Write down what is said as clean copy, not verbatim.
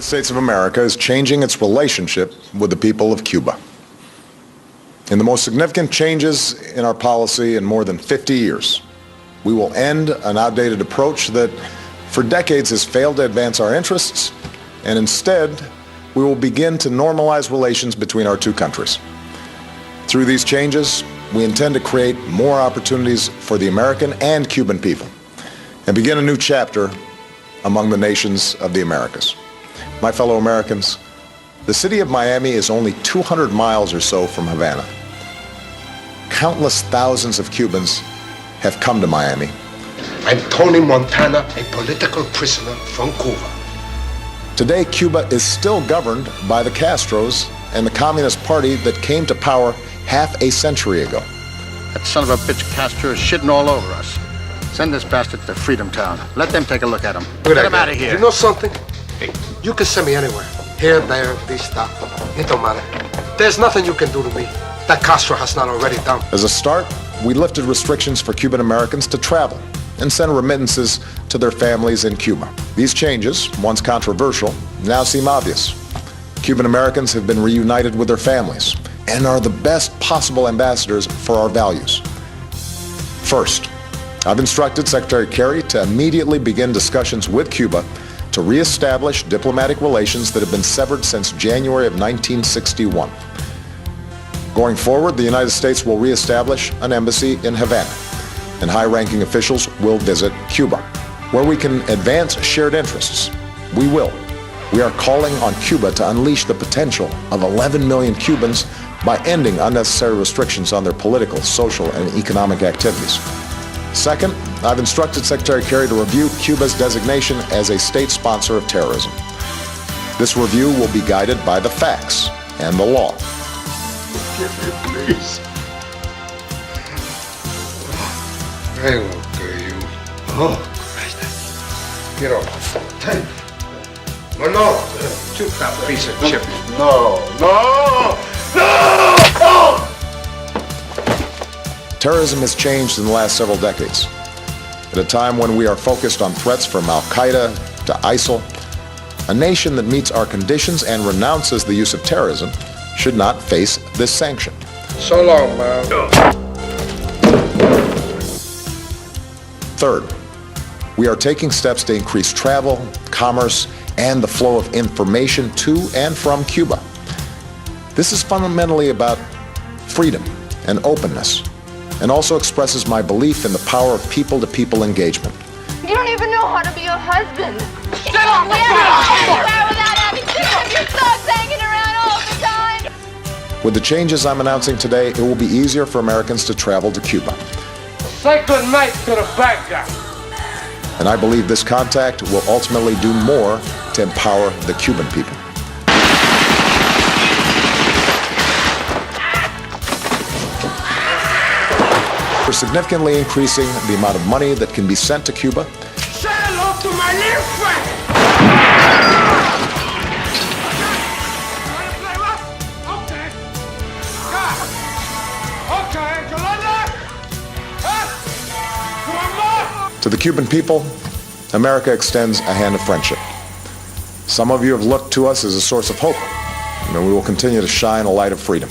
The United States of America is changing its relationship with the people of Cuba. In the most significant changes in our policy in more than 50 years, we will end an outdated approach that for decades has failed to advance our interests, and instead we will begin to normalize relations between our two countries. Through these changes, we intend to create more opportunities for the American and Cuban people and begin a new chapter among the nations of the Americas. My fellow Americans, the city of Miami is only 200 miles or so from Havana. Countless thousands of Cubans have come to Miami. I'm Tony Montana, a political prisoner from Cuba. Today, Cuba is still governed by the Castros and the Communist Party that came to power half a century ago. That son of a bitch Castro is shitting all over us. Send this bastard to Freedom Town. Let them take a look at him. Get him out of here. You know something? Hey, you can send me anywhere. Here, there, this, that. It don't matter. There's nothing you can do to me that Castro has not already done. As a start, we lifted restrictions for Cuban Americans to travel and send remittances to their families in Cuba. These changes, once controversial, now seem obvious. Cuban Americans have been reunited with their families and are the best possible ambassadors for our values. First, I've instructed Secretary Kerry to immediately begin discussions with Cuba to reestablish diplomatic relations that have been severed since January of 1961. Going forward, the United States will reestablish an embassy in Havana, and high-ranking officials will visit Cuba. Where we can advance shared interests, we will. We are calling on Cuba to unleash the potential of 11 million Cubans by ending unnecessary restrictions on their political, social, and economic activities. Second, I've instructed Secretary Kerry to review Cuba's designation as a state sponsor of terrorism. This review will be guided by the facts and the law. Forgive me, please. I won't kill you. Oh, Christ. Get off. Hey. No. Took that piece of chip. No. Terrorism has changed in the last several decades. At a time when we are focused on threats from Al-Qaeda to ISIL, a nation that meets our conditions and renounces the use of terrorism should not face this sanction. So long, man. Third, we are taking steps to increase travel, commerce, and the flow of information to and from Cuba. This is fundamentally about freedom and openness, and also expresses my belief in the power of people-to-people engagement. You don't even know how to be a husband. Get off the ground without having two of your thugs hanging around all the time. With the changes I'm announcing today, it will be easier for Americans to travel to Cuba. Say good night to the bad guy. And I believe this contact will ultimately do more to empower the Cuban people. We're significantly increasing the amount of money that can be sent to Cuba. Say hello to my little friend! To the Cuban people, America extends a hand of friendship. Some of you have looked to us as a source of hope, and we will continue to shine a light of freedom.